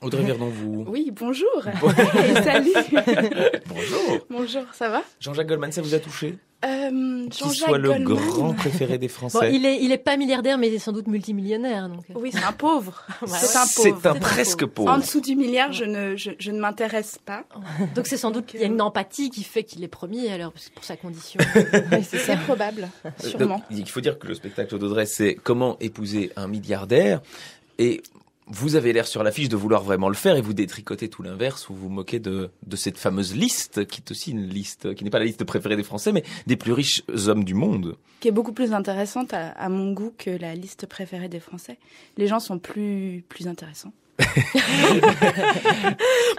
Audrey Verdon, vous. Oui, bonjour. Hey, salut. Bonjour. Bonjour, ça va? Jean-Jacques Goldman, ça vous a touché? Qu'il Jean-Jacques soit le Goldman. grand préféré des Français. Bon, il est pas milliardaire, mais il est sans doute multimillionnaire. Donc. Oui, c'est un pauvre. Voilà. C'est un pauvre. C'est un presque pauvre. En dessous du milliard, je ne m'intéresse pas. Donc c'est sans doute qu'il y a une empathie qui fait qu'il est premier, alors, pour sa condition. Oui, c'est probable, sûrement. Donc, il faut dire que le spectacle d'Audrey, c'est comment épouser un milliardaire. Et vous avez l'air sur l'affiche de vouloir vraiment le faire et vous détricotez tout l'inverse, vous vous moquez de cette fameuse liste, qui est aussi une liste, qui n'est pas la liste préférée des Français, mais des plus riches hommes du monde. Qui est beaucoup plus intéressante à mon goût que la liste préférée des Français. Les gens sont plus intéressants.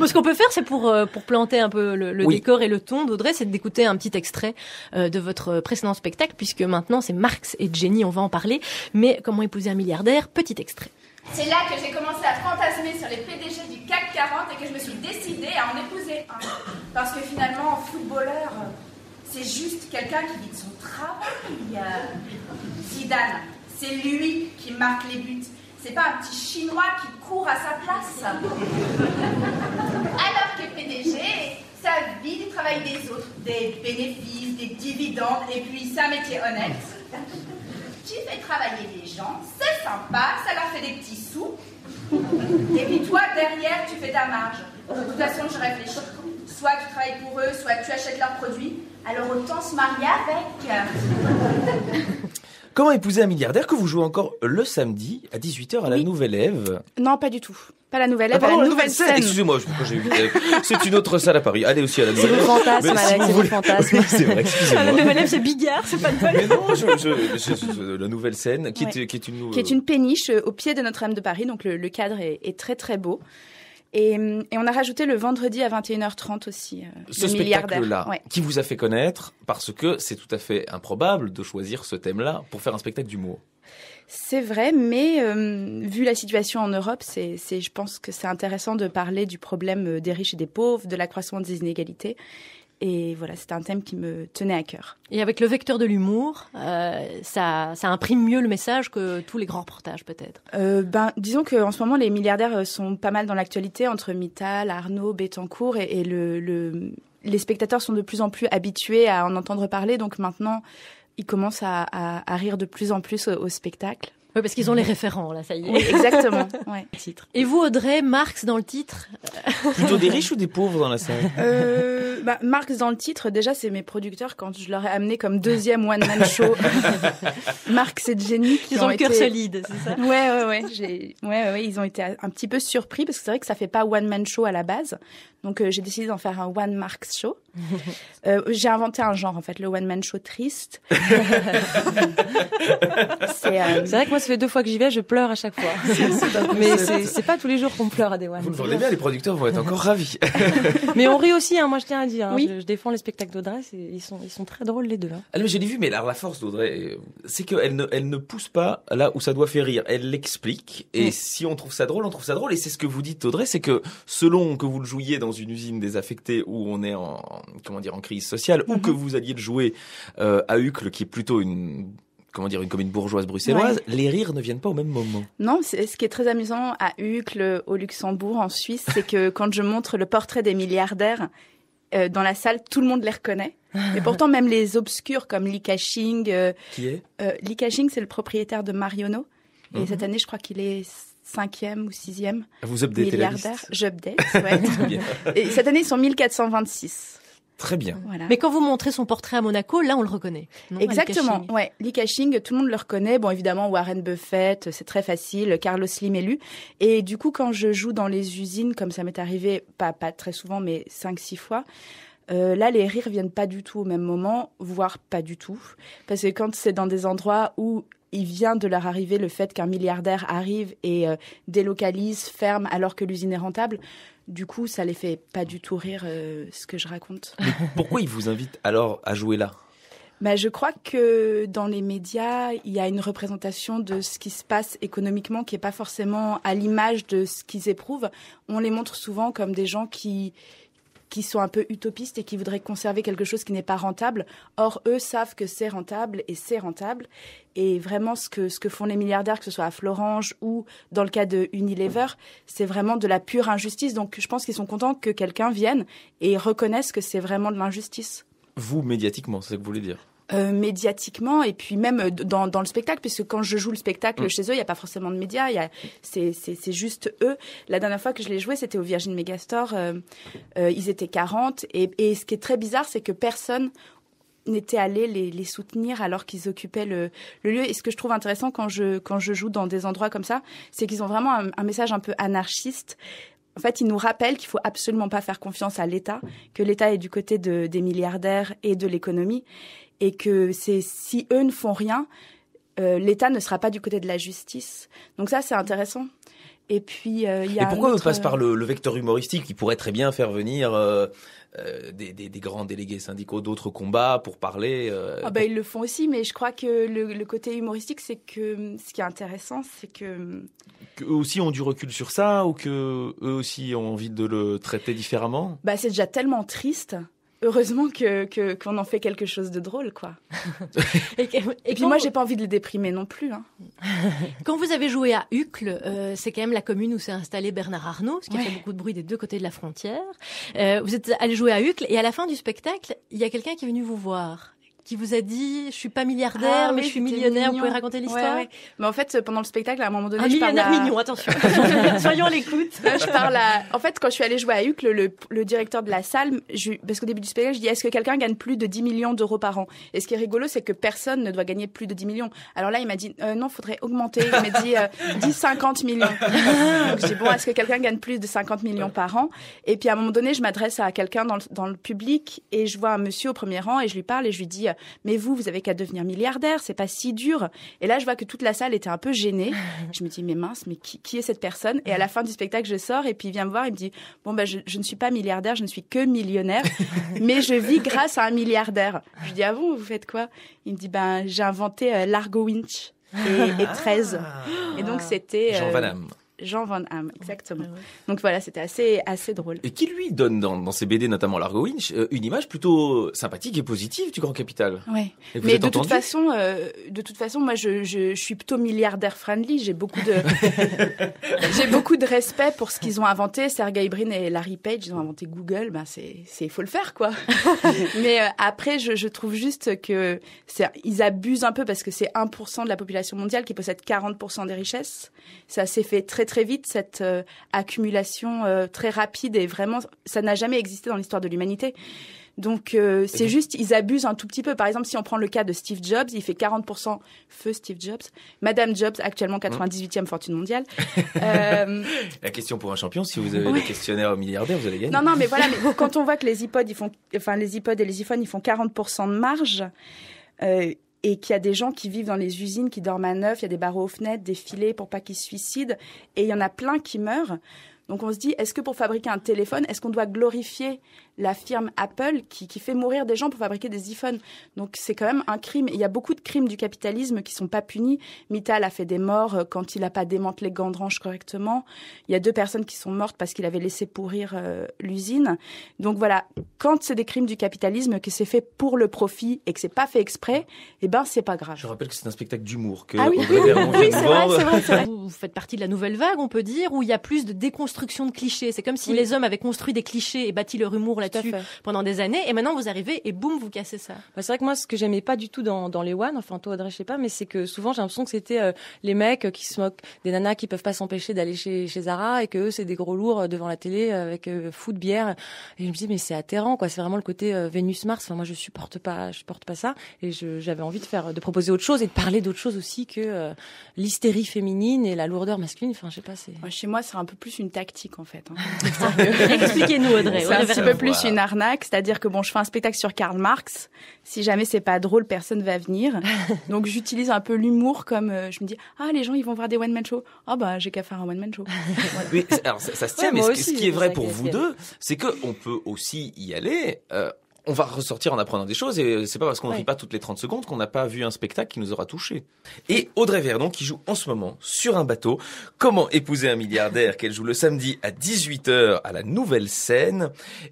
Bon, ce qu'on peut faire, c'est pour planter un peu le décor et le ton d'Audrey, c'est d'écouter un petit extrait de votre précédent spectacle, puisque maintenant c'est Marx et Jenny, on va en parler. Mais comment épouser un milliardaire? Petit extrait. C'est là que j'ai commencé à fantasmer sur les PDG du CAC 40 et que je me suis décidée à en épouser un. Parce que finalement, footballeur, c'est juste quelqu'un qui vit de son travail. Zidane, c'est lui qui marque les buts. C'est pas un petit Chinois qui court à sa place. Alors que PDG, ça vit du travail des autres, des bénéfices, des dividendes, et puis c'est un métier honnête. Tu fais travailler les gens, c'est sympa, ça leur fait des petits sous. Et puis toi, derrière, tu fais ta marge. De toute façon, je réfléchis. Soit tu travailles pour eux, soit tu achètes leurs produits. Alors autant se marier avec. Comment épouser un milliardaire que vous jouez encore le samedi à 18h à la Nouvelle Ève? Non, pas du tout. Pas la Nouvelle Ève, pardon, la Nouvelle Scène. Excusez-moi, pourquoi j'ai eu... C'est une autre salle à Paris. Allez aussi à la Nouvelle Ève. C'est vos fantasmes, Mais Alex, c'est vos fantasmes. Oui, c'est vrai, excusez-moi. La Nouvelle Ève, c'est Bigard, c'est pas de bol. Mais non, la Nouvelle Scène, qui est une... Qui est une péniche au pied de Notre-Dame de Paris, donc le cadre est très très beau. Et on a rajouté le vendredi à 21h30 aussi. Ce le milliardaire. spectacle-là, Ouais. qui vous a fait connaître, parce que c'est tout à fait improbable de choisir ce thème-là pour faire un spectacle d'humour. C'est vrai, mais vu la situation en Europe, je pense que c'est intéressant de parler du problème des riches et des pauvres, de la croissance des inégalités. Et voilà, c'était un thème qui me tenait à cœur. Et avec le vecteur de l'humour, ça imprime mieux le message que tous les grands reportages, peut-être. Disons qu'en ce moment, les milliardaires sont pas mal dans l'actualité, entre Mittal, Arnaud, Bettencourt, et les spectateurs sont de plus en plus habitués à en entendre parler. Donc maintenant, ils commencent à rire de plus en plus au spectacle. Oui, parce qu'ils ont les référents, là, ça y est. Oui, exactement. Ouais. Et vous, Audrey, Marx dans le titre? Plutôt des riches ou des pauvres dans la salle? Marx dans le titre, déjà, c'est mes producteurs quand je leur ai amené comme deuxième one-man show. Marx et Jenny qui Ils ont le cœur solide, c'est ça? Ouais, ils ont été un petit peu surpris parce que c'est vrai que ça fait pas one-man show à la base. Donc j'ai décidé d'en faire un one Marx show. J'ai inventé un genre en fait, le one-man show triste. C'est vrai que moi, ça fait 2 fois que j'y vais, je pleure à chaque fois. Mais c'est pas tous les jours qu'on pleure à des one. Vous le vendez bien, les producteurs vont être encore ravis. Mais on rit aussi, hein, moi je tiens à dire. Hein, Oui. je défends les spectacles d'Audrey, ils sont très drôles les deux. Hein. Ah, mais je l'ai vu, mais alors la force d'Audrey, c'est qu'elle ne pousse pas là où ça doit faire rire. Elle l'explique, et si on trouve ça drôle, on trouve ça drôle. Et c'est ce que vous dites, Audrey, c'est que selon que vous le jouiez dans une usine désaffectée où on est en crise sociale, ou que vous alliez le jouer à Uccle, qui est plutôt une commune bourgeoise bruxelloise, les rires ne viennent pas au même moment. Non, ce qui est très amusant à Uccle, au Luxembourg, en Suisse, c'est que quand je montre le portrait des milliardaires dans la salle, tout le monde les reconnaît. Et pourtant, même les obscurs comme Li Ka-shing... Qui est Li Ka-shing, c'est le propriétaire de Marionneau. Et cette année, je crois qu'il est 5e ou 6e vous updatez milliardaire. la liste. J'update, ouais. Et cette année, ils sont 1426. Très bien. Voilà. Mais quand vous montrez son portrait à Monaco, là, on le reconnaît. Non, Exactement, Li Ka-shing. ouais. Li Ka-shing, tout le monde le reconnaît. Bon, évidemment, Warren Buffett, c'est très facile. Carlos Slim élu. Et du coup, quand je joue dans les usines, comme ça m'est arrivé, pas très souvent, mais 5-6 fois, là, les rires viennent pas du tout au même moment, voire pas du tout. Parce que quand c'est dans des endroits où il vient de leur arriver le fait qu'un milliardaire arrive et délocalise, ferme, alors que l'usine est rentable, du coup, ça les fait pas du tout rire ce que je raconte. Mais pourquoi ils vous invitent alors à jouer là? Je crois que dans les médias, il y a une représentation de ce qui se passe économiquement qui est pas forcément à l'image de ce qu'ils éprouvent. On les montre souvent comme des gens qui qui sont un peu utopistes et qui voudraient conserver quelque chose qui n'est pas rentable. Or, eux savent que c'est rentable et c'est rentable. Et vraiment, ce que font les milliardaires, que ce soit à Florange ou dans le cas de Unilever, c'est vraiment de la pure injustice. Donc, je pense qu'ils sont contents que quelqu'un vienne et reconnaisse que c'est vraiment de l'injustice. Vous, médiatiquement, c'est ça que vous voulez dire? Médiatiquement et puis même dans le spectacle, puisque quand je joue le spectacle chez eux, il n'y a pas forcément de médias, c'est juste eux. La dernière fois que je l'ai joué, c'était au Virgin Megastore, ils étaient 40 et ce qui est très bizarre, c'est que personne n'était allé les soutenir alors qu'ils occupaient le lieu. Et ce que je trouve intéressant quand je joue dans des endroits comme ça, c'est qu'ils ont vraiment un message un peu anarchiste. En fait, ils nous rappellent qu'il faut absolument pas faire confiance à l'État, que l'État est du côté des milliardaires et de l'économie, et que si eux ne font rien, l'État ne sera pas du côté de la justice. Donc ça, c'est intéressant. Et puis, il y a. Et pourquoi on passe par le vecteur humoristique qui pourrait très bien faire venir des grands délégués syndicaux d'autres combats pour parler Ils le font aussi, mais je crois que le côté humoristique, c'est que ce qui est intéressant, c'est que eux aussi ont du recul sur ça, ou que eux aussi ont envie de le traiter différemment. C'est déjà tellement triste. Heureusement qu'on en fait quelque chose de drôle, quoi. et puis moi, j'ai pas envie de les déprimer non plus. Hein. Quand vous avez joué à Uccle, c'est quand même la commune où s'est installé Bernard Arnault, ce qui a fait beaucoup de bruit des deux côtés de la frontière. Vous êtes allé jouer à Uccle et à la fin du spectacle, il y a quelqu'un qui est venu vous voir, qui vous a dit « Je suis pas milliardaire, mais je suis millionnaire. » Vous pouvez raconter l'histoire? Ouais. Mais en fait, pendant le spectacle, à un moment donné, millionnaire mignon, attention. Soyons à l'écoute. En fait, quand je suis allée jouer à Uccle, le directeur de la salle, parce qu'au début du spectacle, je dis « Est-ce que quelqu'un gagne plus de 10 millions d'euros par an ?» Et ce qui est rigolo, c'est que personne ne doit gagner plus de 10 millions. Alors là, il m'a dit « Non, faudrait augmenter. » Il m'a dit « 50 millions. » Donc je dis « Bon, est-ce que quelqu'un gagne plus de 50 millions par an ?» Et puis à un moment donné, je m'adresse à quelqu'un dans le public et je vois un monsieur au premier rang et je lui parle et je lui dis « Mais vous avez qu'à devenir milliardaire, c'est pas si dur. » Et là, je vois que toute la salle était un peu gênée. Je me dis, mais mince, mais qui est cette personne? Et à la fin du spectacle, je sors et puis il vient me voir, il me dit, bon, je ne suis pas milliardaire, je ne suis que millionnaire, mais je vis grâce à un milliardaire. Je lui dis, ah bon, vous faites quoi? Il me dit, j'ai inventé Largo Winch et 13. Et donc, c'était... Jean Van Damme. Jean Van Damme, exactement. Donc voilà, c'était assez drôle. Et qui lui donne dans ses BD, notamment Largo Winch, une image plutôt sympathique et positive du Grand Capital. Ouais. Mais de toute façon, moi, je suis plutôt milliardaire friendly. J'ai beaucoup de respect pour ce qu'ils ont inventé. Sergey Brin et Larry Page, ils ont inventé Google. Il faut le faire, quoi. Mais après, je trouve juste que ils abusent un peu parce que c'est 1% de la population mondiale qui possède 40% des richesses. Ça s'est fait très vite, cette accumulation très rapide, et vraiment, ça n'a jamais existé dans l'histoire de l'humanité. Donc, c'est juste, ils abusent un tout petit peu. Par exemple, si on prend le cas de Steve Jobs, il fait 40%, feu Steve Jobs. Madame Jobs, actuellement 98e fortune mondiale. La question pour un champion, si vous avez des questionnaires milliardaires, vous allez gagner. Non, mais voilà, mais quand on voit que les iPods et les iPhones, ils font 40% de marge, et qu'il y a des gens qui vivent dans les usines, qui dorment à neuf, il y a des barreaux aux fenêtres, des filets pour pas qu'ils se suicident, et il y en a plein qui meurent. Donc on se dit, est-ce que pour fabriquer un téléphone, est-ce qu'on doit glorifier la firme Apple qui fait mourir des gens pour fabriquer des iPhones? Donc c'est quand même un crime. Et il y a beaucoup de crimes du capitalisme qui sont pas punis. Mittal a fait des morts quand il a pas démantelé Gandrange correctement. Il y a 2 personnes qui sont mortes parce qu'il avait laissé pourrir l'usine. Donc voilà, quand c'est des crimes du capitalisme, que c'est fait pour le profit et que c'est pas fait exprès, c'est pas grave. Je rappelle que c'est un spectacle d'humour que oui, c'est vrai. Vous faites partie de la nouvelle vague, on peut dire, où il y a plus de déconstruction de clichés. C'est comme si les hommes avaient construit des clichés et bâti leur humour là-dessus pendant des années, et maintenant vous arrivez et boum, vous cassez ça. C'est vrai que moi, ce que j'aimais pas du tout dans les One, enfin toi Audrey, je sais pas, mais c'est que souvent j'ai l'impression que c'était les mecs qui se moquent des nanas qui peuvent pas s'empêcher d'aller chez Zara, et que eux c'est des gros lourds devant la télé avec fou de bière, et je me dis mais c'est atterrant, quoi. C'est vraiment le côté Vénus-Mars. Enfin, moi je supporte pas ça, et j'avais envie de proposer autre chose et de parler d'autre chose aussi que l'hystérie féminine et la lourdeur masculine. Enfin, je sais pas, chez moi c'est un peu plus une tactique, en fait. Expliquez-nous, Audrey. C'est un petit peu plus une arnaque, c'est-à-dire que je fais un spectacle sur Karl Marx. Si jamais c'est pas drôle, personne va venir. Donc j'utilise un peu l'humour comme je me dis, les gens ils vont voir des one man show. J'ai qu'à faire un one man show. Voilà. Oui, alors ça se tient, mais ce qui est vrai pour vous deux, c'est que on peut aussi y aller on va ressortir en apprenant des choses et c'est pas parce qu'on ne rit pas toutes les 30 secondes qu'on n'a pas vu un spectacle qui nous aura touchés. Et Audrey Vernon qui joue en ce moment sur un bateau Comment épouser un milliardaire qu'elle joue le samedi à 18h à la Nouvelle Scène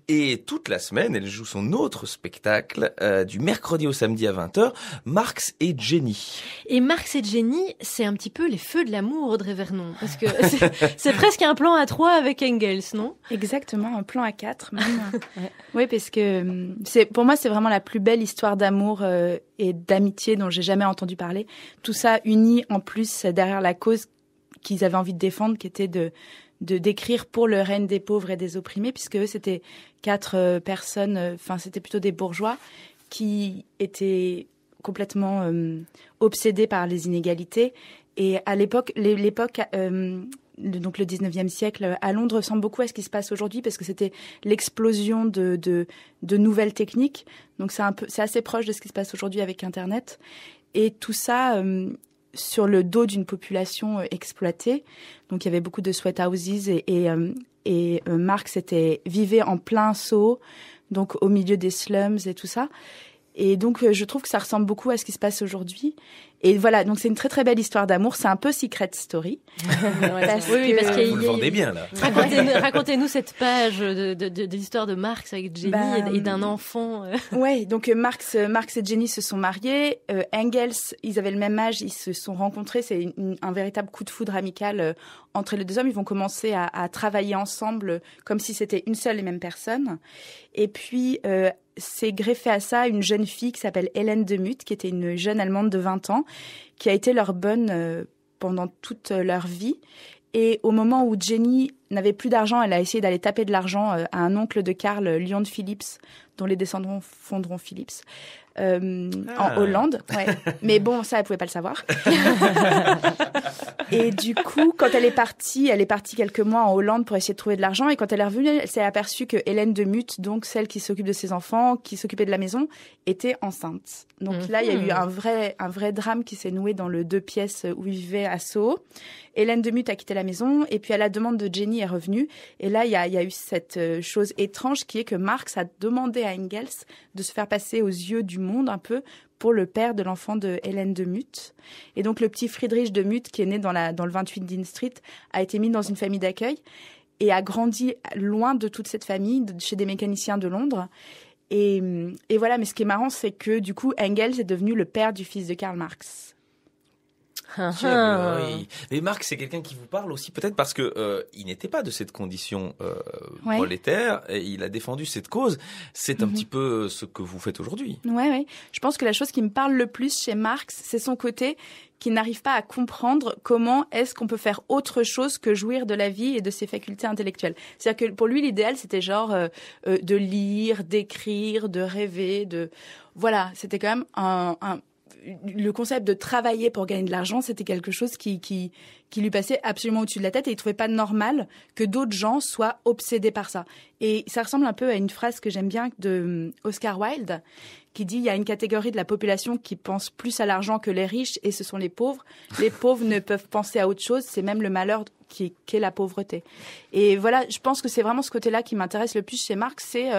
et toute la semaine elle joue son autre spectacle du mercredi au samedi à 20h, Marx et Jenny. Et Marx et Jenny, c'est un petit peu les feux de l'amour, Audrey Vernon, parce que c'est presque un plan à 3 avec Engels, non? Exactement, un plan à 4 même. Oui, parce que pour moi, c'est vraiment la plus belle histoire d'amour et d'amitié dont j'ai jamais entendu parler. Tout ça uni en plus derrière la cause qu'ils avaient envie de défendre, qui était de d'écrire pour le règne des pauvres et des opprimés, puisque eux, c'était 4 personnes, c'était plutôt des bourgeois qui étaient complètement obsédés par les inégalités. Et à l'époque, donc le 19e siècle à Londres ressemble beaucoup à ce qui se passe aujourd'hui parce que c'était l'explosion de nouvelles techniques. Donc c'est assez proche de ce qui se passe aujourd'hui avec Internet. Et tout ça sur le dos d'une population exploitée. Donc il y avait beaucoup de sweat houses et Marx vivait en plein Soho, donc au milieu des slums et tout ça. Et donc, je trouve que ça ressemble beaucoup à ce qui se passe aujourd'hui. Et voilà, donc c'est une très très belle histoire d'amour. C'est un peu Secret Story. Parce vous le vendez bien, là. Racontez-nous cette page de l'histoire de Marx avec Jenny et d'un enfant. Ouais, donc Marx et Jenny se sont mariés. Engels, ils avaient le même âge, ils se sont rencontrés. C'est un véritable coup de foudre amical entre les deux hommes. Ils vont commencer à travailler ensemble comme si c'était une seule et même personne. Et puis... c'est greffé à ça une jeune fille qui s'appelle Hélène de Muth, qui était une jeune Allemande de 20 ans, qui a été leur bonne pendant toute leur vie. Et au moment où Jenny n'avait plus d'argent, elle a essayé d'aller taper de l'argent à un oncle de Karl, Lion de Philips, dont les descendants fonderont Philips, en Hollande. Ouais. Mais bon, ça, elle pouvait pas le savoir. Et du coup, quand elle est partie quelques mois en Hollande pour essayer de trouver de l'argent. Et quand elle est revenue, elle s'est aperçue que Hélène de Muth, donc celle qui s'occupe de ses enfants, qui s'occupait de la maison, était enceinte. Donc là, il y a eu un vrai drame qui s'est noué dans le 2 pièces où ils vivaient à Soho. Hélène de Muth a quitté la maison et puis à la demande de Jenny est revenue. Et là, il y a eu cette chose étrange qui est que Marx a demandé à Engels de se faire passer aux yeux du monde un peu pour le père de l'enfant de Hélène de Muth. Et donc le petit Friedrich de Muth, qui est né dans le 28 Dean Street, a été mis dans une famille d'accueil et a grandi loin de toute cette famille, chez des mécaniciens de Londres. Et voilà, mais ce qui est marrant, c'est que du coup, Engels est devenu le père du fils de Karl Marx. Oui. Mais Marx, c'est quelqu'un qui vous parle aussi peut-être parce que il n'était pas de cette condition prolétaire et il a défendu cette cause. C'est un petit peu ce que vous faites aujourd'hui. Ouais. Je pense que la chose qui me parle le plus chez Marx, c'est son côté qui n'arrive pas à comprendre comment est-ce qu'on peut faire autre chose que jouir de la vie et de ses facultés intellectuelles. C'est-à-dire que pour lui, l'idéal, c'était genre de lire, d'écrire, de rêver, voilà, c'était quand même le concept de travailler pour gagner de l'argent, c'était quelque chose qui lui passait absolument au-dessus de la tête et il trouvait pas normal que d'autres gens soient obsédés par ça. Et ça ressemble un peu à une phrase que j'aime bien de Oscar Wilde qui dit il y a une catégorie de la population qui pense plus à l'argent que les riches et ce sont les pauvres. Les pauvres ne peuvent penser à autre chose, c'est même le malheur qu'est la pauvreté. Et voilà, je pense que c'est vraiment ce côté-là qui m'intéresse le plus chez Marx, c'est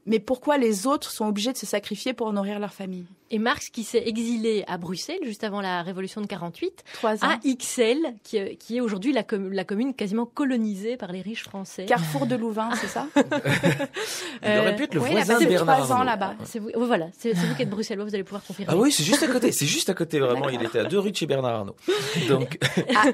mais pourquoi les autres sont obligés de se sacrifier pour nourrir leur famille? Et Marx qui s'est exilé à Bruxelles juste avant la Révolution de 48, 3 ans. à Ixelles, qui est aujourd'hui la commune quasiment colonisée par les riches français. Carrefour de Louvain, c'est ça? Il aurait pu être le voisin de de Bernard 3 ans Arnault. là-bas. C'est vous qui êtes bruxellois, vous allez pouvoir confirmer. Ah oui, c'est juste à côté vraiment. Il était à 2 rues de chez Bernard Arnault. Donc.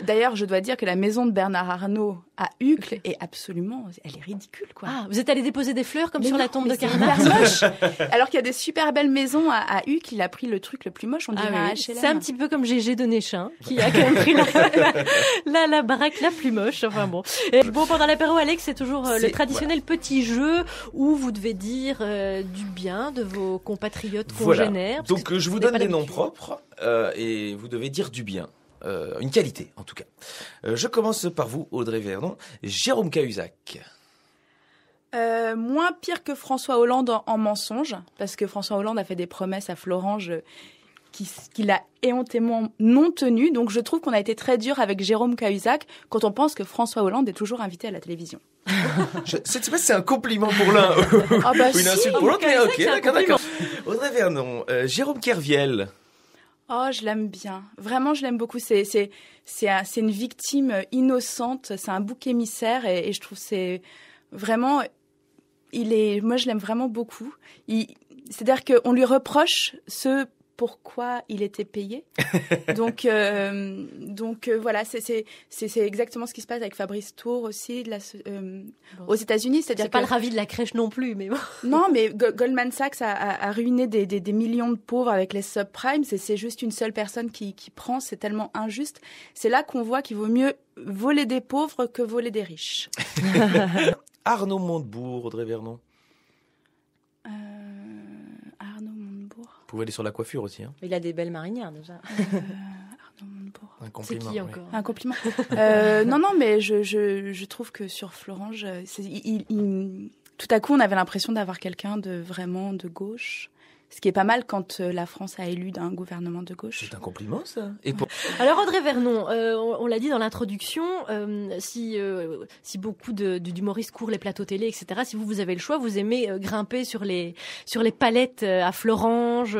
D'ailleurs, je dois dire que la maison de Bernard Arnault à Uccle est elle est ridicule, quoi. Ah, vous êtes allé déposer des fleurs comme sur la tombe de Karl Marx. Marx. Alors qu'il y a des super belles maisons à Uccle, il a pris le truc le plus moche, on dirait un HLM. C'est un petit peu comme Gégé de Néchin, qui a quand même pris la baraque la plus moche. Enfin bon. Et bon, pendant l'apéro, Alex, c'est toujours le traditionnel petit jeu où vous devez dire du bien de vos compatriotes congénères. Donc je vous donne des noms propres et vous devez dire du bien. Une qualité, en tout cas. Je commence par vous, Audrey Vernon. Jérôme Cahuzac. Moins pire que François Hollande en mensonge, parce que François Hollande a fait des promesses à Florange qu'il a éhontément non tenu. Donc je trouve qu'on a été très dur avec Jérôme Cahuzac quand on pense que François Hollande est toujours invité à la télévision. Je sais pas si c'est un compliment pour l'un ou une insulte pour l'autre, mais ok, d'accord. Audrey Vernon, Jérôme Kerviel. Oh, je l'aime bien. Vraiment, je l'aime beaucoup. C'est une victime innocente. C'est un bouc émissaire et je trouve c'est vraiment, moi, je l'aime vraiment beaucoup. C'est-à-dire qu'on lui reproche ce pourquoi il était payé. Donc voilà, c'est exactement ce qui se passe avec Fabrice Tour aussi aux États-Unis. C'est pas le ravi de la crèche non plus, mais bon. Non, mais Goldman Sachs a ruiné des millions de pauvres avec les subprimes. C'est juste une seule personne qui prend. C'est tellement injuste. C'est là qu'on voit qu'il vaut mieux voler des pauvres que voler des riches. Arnaud Montebourg, Audrey Vernon. Arnaud Montebourg. Vous pouvez aller sur la coiffure aussi. Hein. Il a des belles marinières déjà. Arnaud Montebourg. Un compliment. C'est qui encore Un compliment. Non, mais je trouve que sur Florange, tout à coup, on avait l'impression d'avoir quelqu'un de vraiment de gauche. Ce qui est pas mal quand la France a élu un gouvernement de gauche. C'est un compliment, ça. Alors Audrey Vernon, on l'a dit dans l'introduction, si beaucoup d'humoristes courent les plateaux télé, etc., si vous avez le choix, vous aimez grimper sur les palettes à Florange,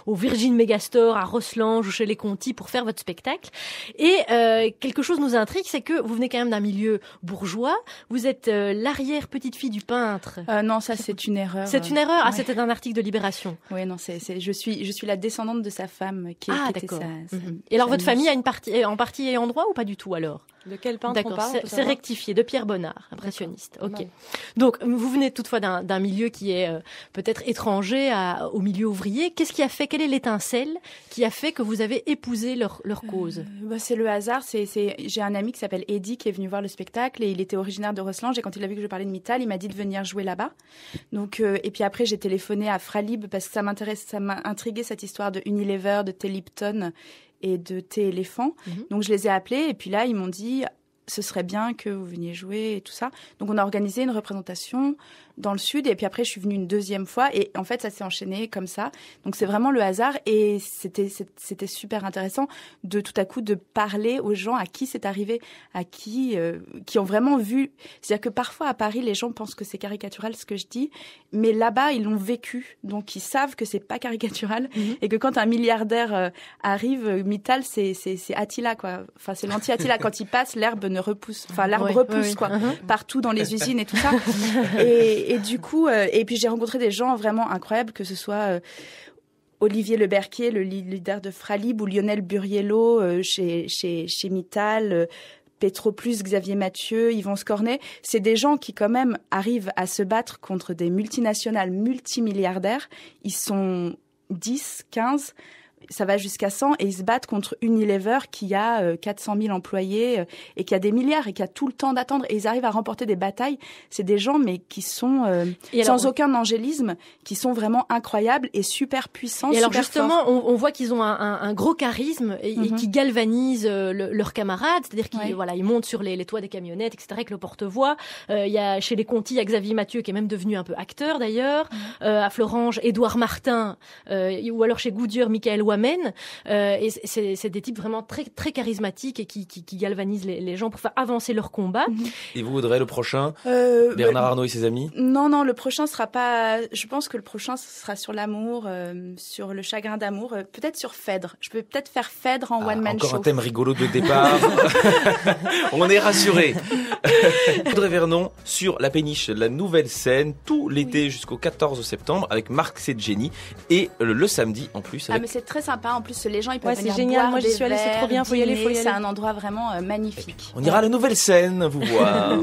au Virgin Megastore, à Rosselange ou chez les Conti pour faire votre spectacle. Et quelque chose nous intrigue, c'est que vous venez quand même d'un milieu bourgeois. Vous êtes l'arrière-petite-fille du peintre. Non, ça c'est une erreur. C'est une erreur. Ouais. Ah, c'était un article de Libération. Oui, non, je suis la descendante de sa femme qui était d'accord. sa Et alors votre famille a en partie ayant droit ou pas du tout alors? De quel peintre on D'accord, parle? c'est rectifié, de Pierre Bonnard, impressionniste. D'accord. Ok. Donc vous venez toutefois d'un milieu qui est peut-être étranger au milieu ouvrier. Qu'est-ce qui a fait, quelle est l'étincelle qui a fait que vous avez épousé leur cause? C'est le hasard. J'ai un ami qui s'appelle Eddy qui est venu voir le spectacle et il était originaire de Rosselange et quand il a vu que je parlais de Mittal, il m'a dit de venir jouer là-bas. Donc et puis après j'ai téléphoné à Fralib parce que ça m'a intrigué cette histoire de Unilever, de thé Lipton et de thé éléphant. Donc je les ai appelés et puis là ils m'ont dit ce serait bien que vous veniez jouer et tout ça. Donc on a organisé une représentation dans le sud et puis après je suis venue une deuxième fois et en fait ça s'est enchaîné comme ça. Donc c'est vraiment le hasard et c'était super intéressant de tout à coup de parler aux gens à qui c'est arrivé, à qui ont vraiment vu. C'est-à-dire que parfois à Paris les gens pensent que c'est caricatural ce que je dis, mais là-bas ils l'ont vécu donc ils savent que c'est pas caricatural et que quand un milliardaire arrive, Mittal c'est Attila quoi. Enfin c'est l'anti-Attila quand il passe l'herbe ne repousse, enfin l'arbre repousse quoi partout dans les usines et tout ça. Et du coup, et puis j'ai rencontré des gens vraiment incroyables, que ce soit Olivier Leberquier, le leader de Fralib, ou Lionel Buriello chez Mittal, Petroplus, Xavier Mathieu, Yvon Scornet. C'est des gens qui quand même arrivent à se battre contre des multinationales multimilliardaires. Ils sont 10, 15... ça va jusqu'à 100 et ils se battent contre Unilever qui a 400 000 employés et qui a des milliards et qui a tout le temps d'attendre et ils arrivent à remporter des batailles. C'est des gens mais qui sont sans aucun angélisme, qui sont vraiment incroyables et super puissants. Et super alors justement, forts. on voit qu'ils ont un gros charisme et qui galvanisent leurs camarades, c'est-à-dire qu'ils ils montent sur les toits des camionnettes, etc. avec le porte-voix. Il y a chez les Conti, il y a Xavier Mathieu qui est même devenu un peu acteur d'ailleurs. À Florange, Édouard Martin ou alors chez Goodyear, Michael Wamen. Et c'est des types vraiment très, très charismatiques et qui galvanisent les gens pour faire avancer leur combat. Et vous, Audrey, le prochain Bernard Arnault et ses amis? Non, le prochain sera pas... Je pense que le prochain sera sur l'amour, sur le chagrin d'amour, peut-être sur Phèdre. Je peux peut-être faire Phèdre en one-man show. Encore un thème rigolo de départ. On est rassurés. Audrey Vernon sur la péniche, la nouvelle scène, tout l'été jusqu'au 14 septembre avec Marc Sedgeni et le samedi en plus. Avec... mais c'est très sympa. En plus, les gens ils peuvent venir c'est génial. boire Moi, j'y des suis allée, c'est verres, trop bien. Faut y aller. dîner. C'est un endroit vraiment magnifique. On ira à la nouvelle scène vous voir.